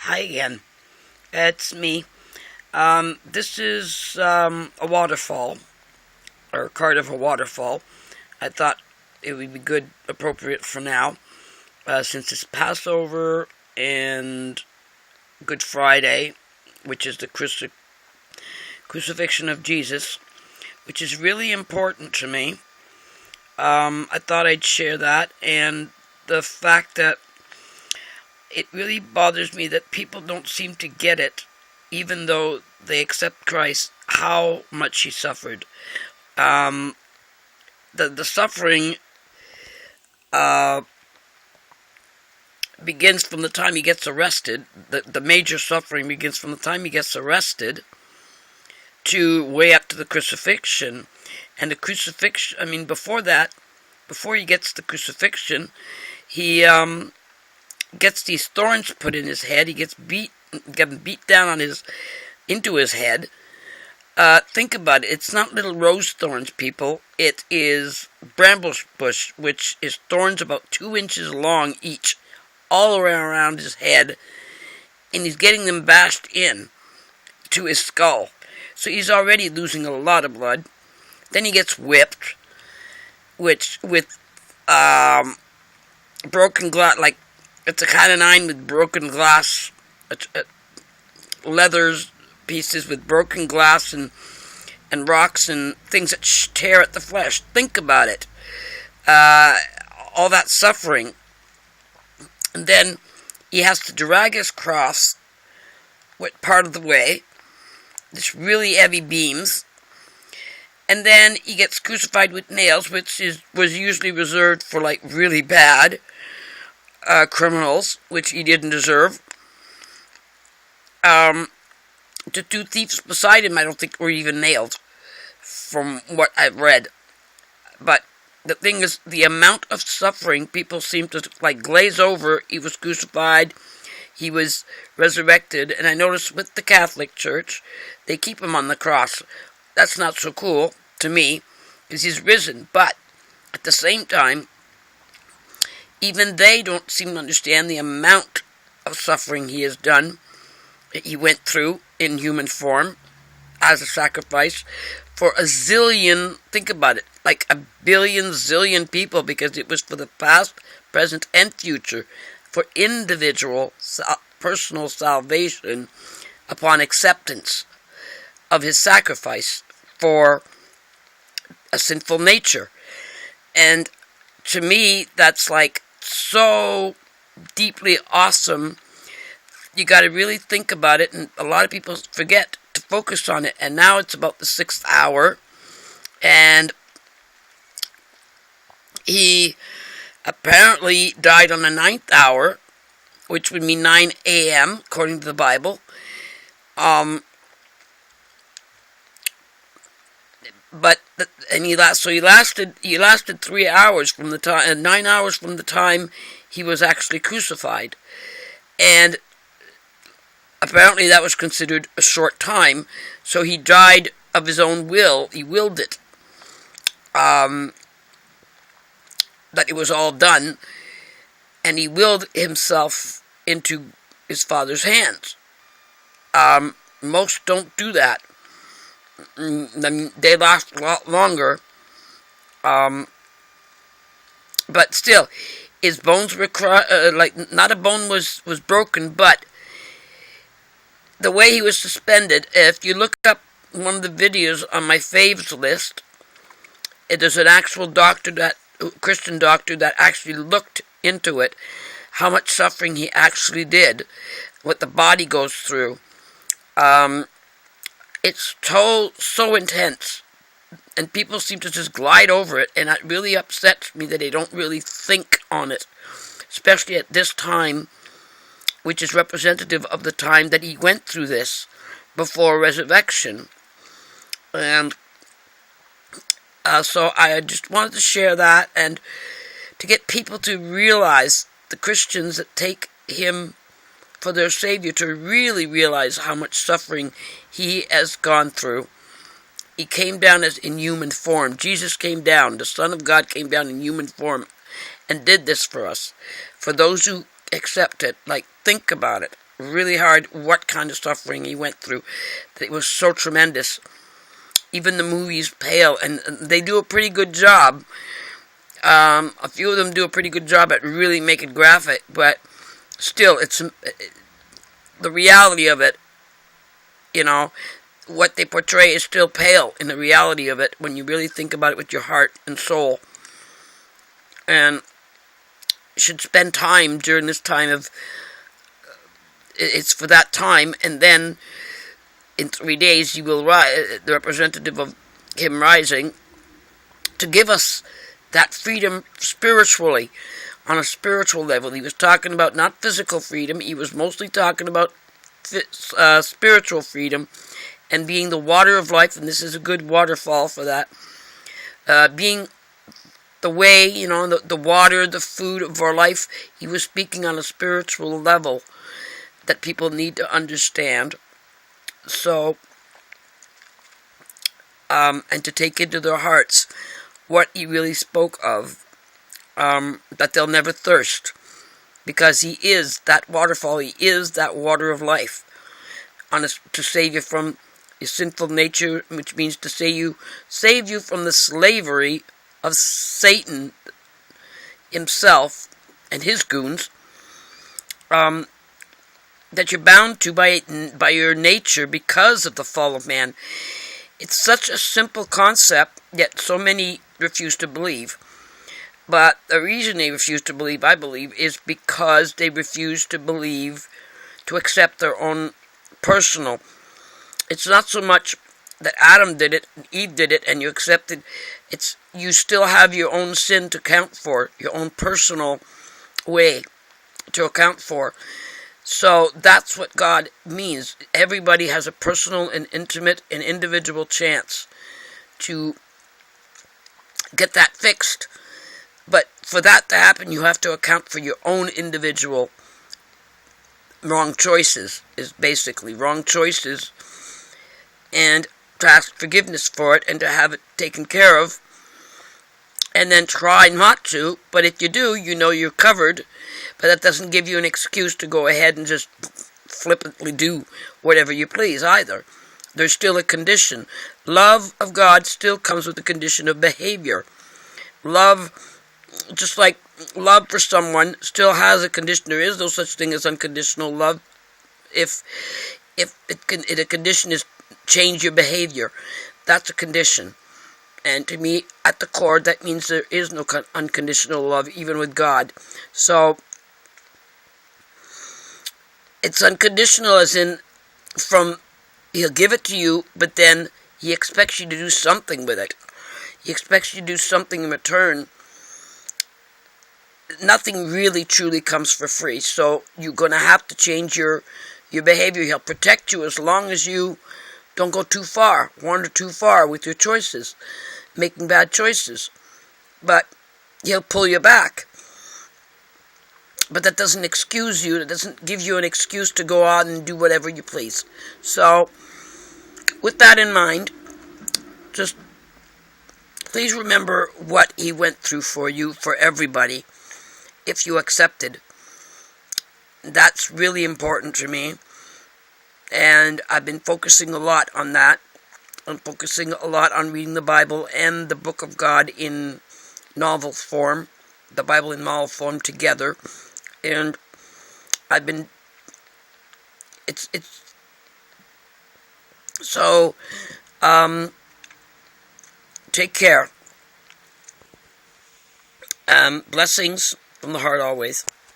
Hi again. It's me. This is a waterfall, or a card of a waterfall. I thought it would be appropriate for now, since it's Passover and Good Friday, which is the crucifixion of Jesus, which is really important to me. I thought I'd share that, and the fact that it really bothers me that people don't seem to get it, even though they accept Christ, how much he suffered. The suffering begins from the time he gets arrested. The major suffering begins from the time he gets arrested to way up to the crucifixion. And the crucifixion, before that, before he gets the crucifixion, he gets these thorns put in his head. He gets beat down into his head. Think about it. It's not little rose thorns, people. It is bramble bush, which is thorns about 2 inches long each, all around his head, and he's getting them bashed in to his skull. So he's already losing a lot of blood. Then he gets whipped, which with broken glass, like it's a kind of 9 with broken glass, leathers pieces with broken glass and rocks and things that tear at the flesh. Think about it. All that suffering. And then he has to drag his cross part of the way. This really heavy beams. And then he gets crucified with nails, which was usually reserved for really bad criminals, which he didn't deserve. The 2 thieves beside him, I don't think were even nailed, from what I've read. But the thing is, the amount of suffering, people seem to glaze over. He was crucified, he was resurrected, and I noticed with the Catholic Church, they keep him on the cross. That's not so cool to me, because he's risen. But at the same time, even they don't seem to understand the amount of suffering he has done, he went through in human form as a sacrifice for a zillion, think about it, like a billion zillion people, because it was for the past, present, and future, for individual personal salvation upon acceptance of his sacrifice for a sinful nature. And to me, that's so deeply awesome. You got to really think about it, and a lot of people forget to focus on it. And now it's about the 6th hour, and he apparently died on the 9th hour, which would mean 9 a.m. according to the Bible. He lasted 3 hours from the time, 9 hours from the time he was actually crucified, and apparently that was considered a short time. So he died of his own will. He willed it, that it was all done, and he willed himself into his Father's hands. Most don't do that. They last a lot longer. But still, his bones were not a bone was broken, but the way he was suspended. If you look up one of the videos on my faves list, there's an actual Christian doctor that actually looked into it, how much suffering he actually did, what the body goes through. It's so intense, and people seem to just glide over it, and it really upsets me that they don't really think on it, especially at this time, which is representative of the time that he went through this before resurrection. And so I just wanted to share that, and to get people to realize, the Christians that take him for their Savior, to really realize how much suffering he has gone through. He came down in human form. Jesus came down. The Son of God came down in human form and did this for us. For those who accept it, think about it. really hard what kind of suffering he went through. It was so tremendous. Even the movies pale, and they do a pretty good job. A few of them do a pretty good job at really making graphic, but still, it's the reality of it. What they portray is still pale in the reality of it when you really think about it with your heart and soul. And you should spend time during this time of. It's for that time, and then in 3 days you will rise, the representative of him rising, to give us that freedom spiritually, on a spiritual level. He was talking about not physical freedom, he was mostly talking about spiritual freedom, and being the water of life, and this is a good waterfall for that, being the way, the water, the food of our life. He was speaking on a spiritual level that people need to understand. So, and to take into their hearts what he really spoke of, that they'll never thirst, because he is that waterfall, he is that water of life, to save you from your sinful nature, which means to save you from the slavery of Satan himself and his goons, that you're bound to by your nature because of the fall of man. It's such a simple concept, yet so many refuse to believe. But the reason they refuse to believe, I believe, is because they refuse to believe, to accept their own personal. It's not so much that Adam did it, and Eve did it, and you accepted. It's you still have your own sin to account for, your own personal way to account for. So that's what God means. Everybody has a personal and intimate and individual chance to get that fixed. But for that to happen, you have to account for your own individual wrong choices, is basically wrong choices, and to ask forgiveness for it and to have it taken care of, and then try not to. But if you do, you're covered. But that doesn't give you an excuse to go ahead and just flippantly do whatever you please either. There's still a condition. Love of God still comes with the condition of behavior. Love, just like love for someone, still has a condition. There is no such thing as unconditional love. If a condition is change your behavior, that's a condition. And to me, at the core, that means there is no unconditional love, even with God. So, it's unconditional as in, he'll give it to you, but then he expects you to do something with it. He expects you to do something in return. Nothing really truly comes for free, so you're going to have to change your behavior. He'll protect you as long as you don't go too far, wander too far with your choices, making bad choices. But he'll pull you back. But that doesn't excuse you. That doesn't give you an excuse to go out and do whatever you please. So, with that in mind, just please remember what he went through for you, for everybody, if you accepted. That's really important to me. And I've been focusing a lot on that. I'm focusing a lot on reading the Bible and the Book of God in novel form, the Bible in novel form together. And I've been, so, take care. Blessings from the heart always.